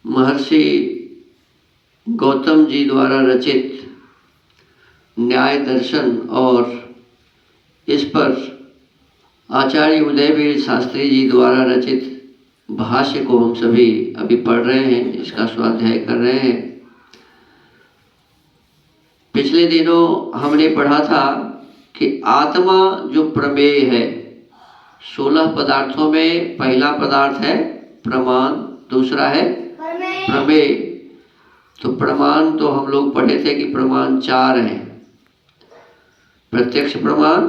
महर्षि गौतम जी द्वारा रचित न्याय दर्शन और इस पर आचार्य उदयवीर शास्त्री जी द्वारा रचित भाष्य को हम सभी अभी पढ़ रहे हैं, इसका स्वाध्याय कर रहे हैं। पिछले दिनों हमने पढ़ा था कि आत्मा जो प्रमेय है, 16 पदार्थों में पहला पदार्थ है प्रमाण, दूसरा है प्रमेय। तो प्रमाण तो हम लोग पढ़े थे कि प्रमाण 4 हैं: प्रत्यक्ष प्रमाण,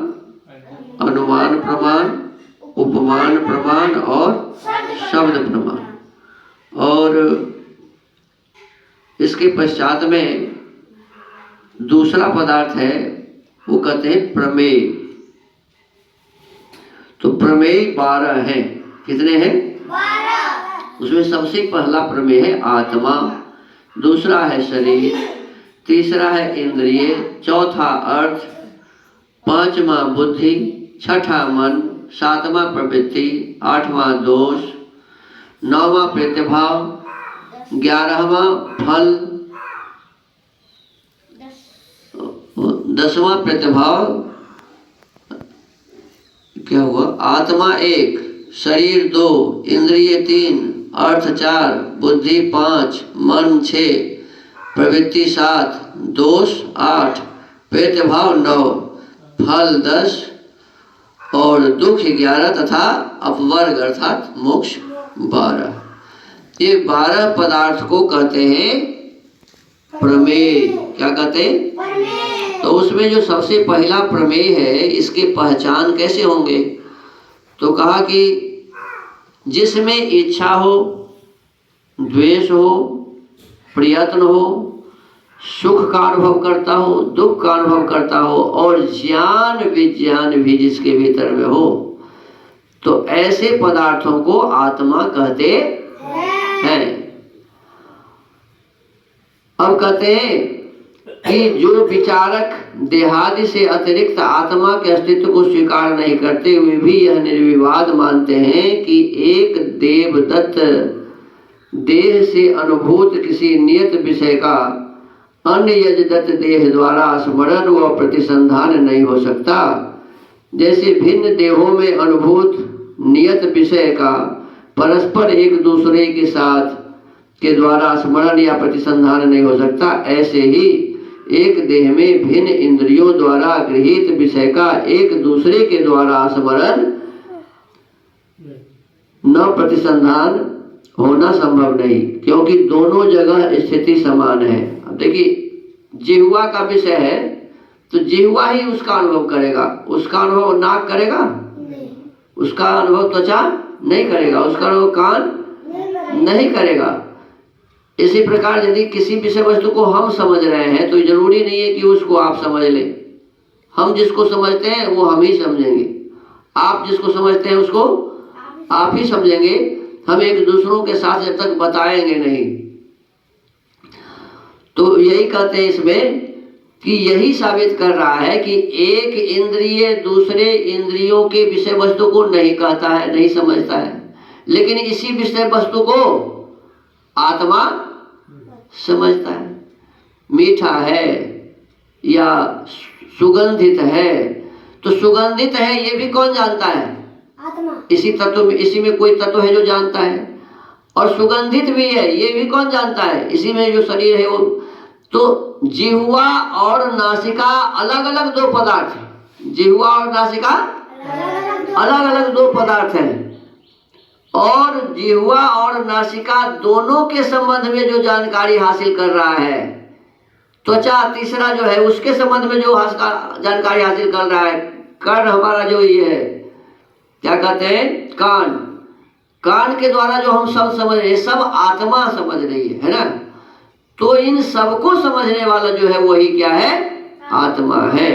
अनुमान प्रमाण, उपमान प्रमाण और शब्द प्रमाण। और इसके पश्चात में दूसरा पदार्थ है, वो कहते हैं प्रमेय। तो प्रमेय 12 हैं। कितने हैं? 12। उसमें सबसे पहला प्रमेय है आत्मा, दूसरा है शरीर, तीसरा है इंद्रिय, चौथा अर्थ, पांचवा बुद्धि, छठा मन, सातवां प्रवृत्ति, आठवां दोष, नौवां प्रतिभाव, 11वां फल, 10वां प्रतिभाव। क्या हुआ? आत्मा 1, शरीर 2, इंद्रिय 3, अर्थ 4, बुद्धि 5, मन 6, प्रवृत्ति 7, दोष 8, प्रतिभाव 9, फल 10 और दुख 11 तथा अपवर्ग अर्थात मोक्ष 12। ये 12 पदार्थ को कहते हैं प्रमेय। क्या कहते हैं? तो उसमें जो सबसे पहला प्रमेय है, इसके पहचान कैसे होंगे? तो कहा कि जिसमें इच्छा हो, द्वेष हो, प्रयत्न हो, सुख का अनुभव करता हो, दुख का अनुभव करता हो और ज्ञान विज्ञान भी जिसके भीतर में हो, तो ऐसे पदार्थों को आत्मा कहते हैं। अब कहते हैं कि जो विचारक देहादि से अतिरिक्त आत्मा के अस्तित्व को स्वीकार नहीं करते हुए भी यह निर्विवाद मानते हैं कि एक देवदत्त देह से अनुभूत किसी नियत विषय का अन्य यजदत्त देह द्वारा स्मरण व प्रतिसंधान नहीं हो सकता। जैसे भिन्न देहों में अनुभूत नियत विषय का परस्पर एक दूसरे के साथ के द्वारा स्मरण या प्रतिसंधान नहीं हो सकता, ऐसे ही एक देह में भिन्न इंद्रियों द्वारा गृहीत विषय का एक दूसरे के द्वारा स्मरण न प्रतिसंधान होना संभव नहीं, क्योंकि दोनों जगह स्थिति समान है। अब देखिए, जिह्वा का विषय है तो जिह्वा ही उसका अनुभव करेगा, उसका अनुभव नाक करेगा नहीं, उसका अनुभव त्वचा नहीं करेगा, उसका अनुभव कान नहीं करेगा। इसी प्रकार यदि किसी विषय वस्तु को हम समझ रहे हैं तो जरूरी नहीं है कि उसको आप समझ लें। हम जिसको समझते हैं वो हम ही समझेंगे, आप जिसको समझते हैं उसको आप ही समझेंगे। हम एक दूसरों के साथ जब तक बताएंगे नहीं। तो यही कहते हैं इसमें कि यही साबित कर रहा है कि एक इंद्रिय दूसरे इंद्रियों के विषय वस्तु को नहीं कहता है, नहीं समझता है, लेकिन इसी विषय वस्तु को आत्मा समझता है। मीठा है या सुगंधित है, तो सुगंधित है ये भी कौन जानता है? आत्मा। इसी तत्व में, इसी में कोई तत्व है जो जानता है। और सुगंधित भी है, ये भी कौन जानता है? इसी में जो शरीर है वो। तो जिह्वा और नासिका अलग अलग 2 पदार्थ हैं। जिह्वा और नासिका अलग अलग 2 पदार्थ हैं। और जिह्वा और नासिका दोनों के संबंध में जो जानकारी हासिल कर रहा है, त्वचा तीसरा जो है उसके संबंध में जो जानकारी हासिल कर रहा है, कर्ण हमारा जो ये है, क्या कहते हैं, कान, कान के द्वारा जो हम सब समझ रहे हैं, सब आत्मा समझ रही है ना। तो इन सबको समझने वाला जो है वही क्या है? आत्मा है।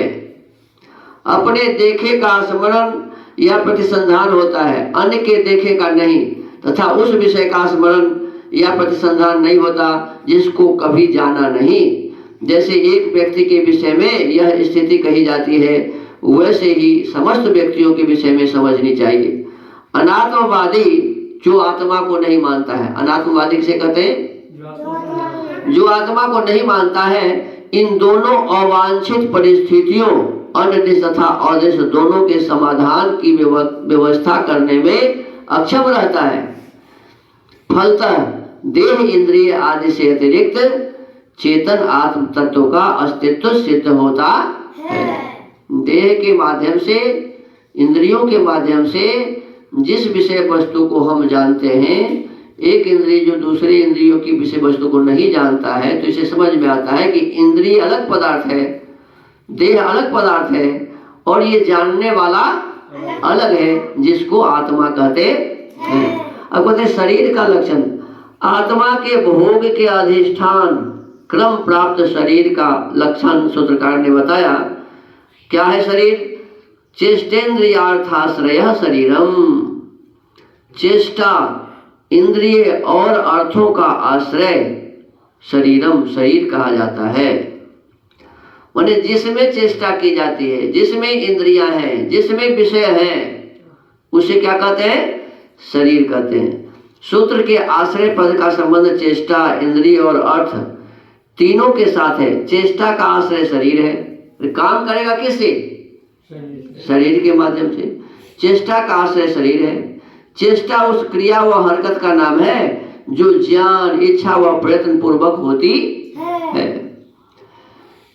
अपने देखे का स्मरण या प्रतिसंधान होता है, अन्य के देखे का नहीं, तथा उस विषय का स्मरण या प्रतिसंधान नहीं होता जिसको कभी जाना नहीं। जैसे एक व्यक्ति के विषय में यह स्थिति कही जाती है, वैसे ही समस्त व्यक्तियों के विषय में समझनी चाहिए। अनात्मवादी जो आत्मा को नहीं मानता है। अनात्मवादी किसे कहते हैं? जो आत्मा को नहीं मानता है। इन दोनों अवांछित परिस्थितियों, अनिर्दिष्ट तथा अदृश्य दोनों के समाधान की व्यवस्था करने में अक्षम रहता है। फलतः देह, इंद्रिय आदि से अतिरिक्त चेतन आत्म तत्व का अस्तित्व सिद्ध होता है। देह के माध्यम से, इंद्रियों के माध्यम से जिस विषय वस्तु को हम जानते हैं, एक इंद्रिय जो दूसरे इंद्रियों की विषय वस्तु को नहीं जानता है, तो इसे समझ में आता है कि इंद्रिय अलग पदार्थ है, देह अलग पदार्थ है, और ये जानने वाला अलग है, जिसको आत्मा कहते हैं। अब कहते हैं शरीर का लक्षण। आत्मा के भोग के अधिष्ठान क्रम प्राप्त शरीर का लक्षण सूत्रकार ने बताया। क्या है शरीर? चेष्टेन्द्रियार्थाश्रय शरीरम। चेष्टा, इंद्रिय और अर्थों का आश्रय शरीरम, शरीर कहा जाता है। माने जिसमें चेष्टा की जाती है, जिसमें इंद्रियां हैं, जिसमें विषय हैं, उसे क्या कहते हैं? शरीर कहते हैं। सूत्र के आश्रय पद का संबंध चेष्टा, इंद्रिय और अर्थ तीनों के साथ है। चेष्टा का आश्रय शरीर है, काम करेगा किससे? शरीर के माध्यम से। चेष्टा का आश्रय शरीर है। चेष्टा उस क्रिया व हरकत का नाम है जो ज्ञान, इच्छा व प्रयत्न पूर्वक होती है।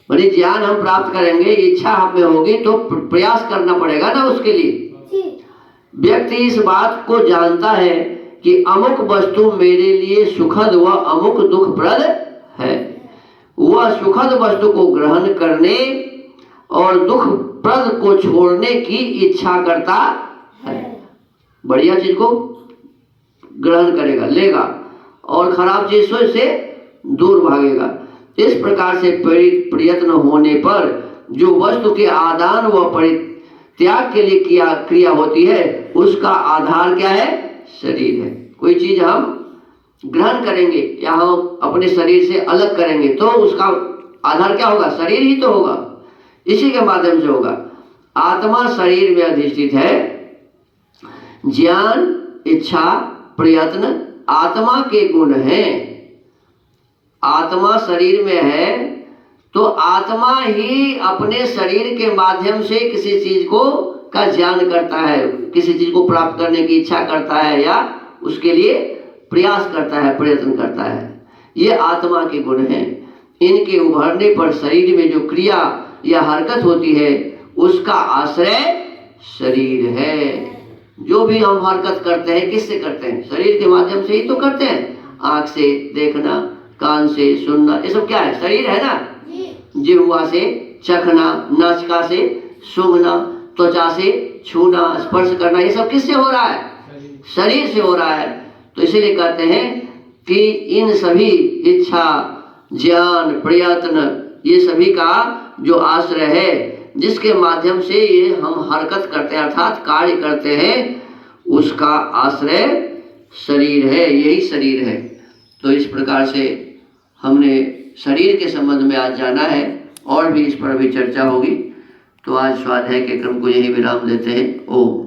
बड़ी ज्ञान हम प्राप्त करेंगे, इच्छा हम में होगी तो प्रयास करना पड़ेगा ना उसके लिए। व्यक्ति इस बात को जानता है कि अमुक वस्तु मेरे लिए सुखद व अमुक दुखप्रद है। वह सुखद वस्तु को ग्रहण करने और दुखप्रद को छोड़ने की इच्छा करता है। बढ़िया चीज को ग्रहण करेगा, लेगा, और खराब चीज से दूर भागेगा। इस प्रकार से प्रयत्न होने पर जो वस्तु के आदान व परित्याग के लिए क्रिया होती है, उसका आधार क्या है? शरीर है। कोई चीज हम ग्रहण करेंगे या हम अपने शरीर से अलग करेंगे तो उसका आधार क्या होगा? शरीर ही तो होगा, इसी के माध्यम से होगा। आत्मा शरीर में अधिष्ठित है। ज्ञान, इच्छा, प्रयत्न आत्मा के गुण हैं। आत्मा शरीर में है तो आत्मा ही अपने शरीर के माध्यम से किसी चीज को का ज्ञान करता है, किसी चीज को प्राप्त करने की इच्छा करता है या उसके लिए प्रयास करता है, प्रयत्न करता है। ये आत्मा के गुण हैं। इनके उभरने पर शरीर में जो क्रिया या हरकत होती है उसका आश्रय शरीर है। जो भी हम हरकत करते हैं किससे करते हैं? शरीर के माध्यम से ही तो करते हैं। आँख से देखना, कान से सुनना, ये सब क्या है? शरीर है ना। जिह्वा से चखना, नासिका से सूंघना, त्वचा से छूना, स्पर्श करना, ये सब किससे हो रहा है? शरीर से हो रहा है। तो इसीलिए कहते हैं कि इन सभी इच्छा, ज्ञान, प्रयत्न, ये सभी का जो आश्रय है, जिसके माध्यम से ये हम हरकत करते हैं अर्थात कार्य करते हैं, उसका आश्रय शरीर है, यही शरीर है। तो इस प्रकार से हमने शरीर के संबंध में आज जाना है, और भी इस पर अभी चर्चा होगी। तो आज स्वाध्याय के क्रम को यही विराम देते हैं। ओम।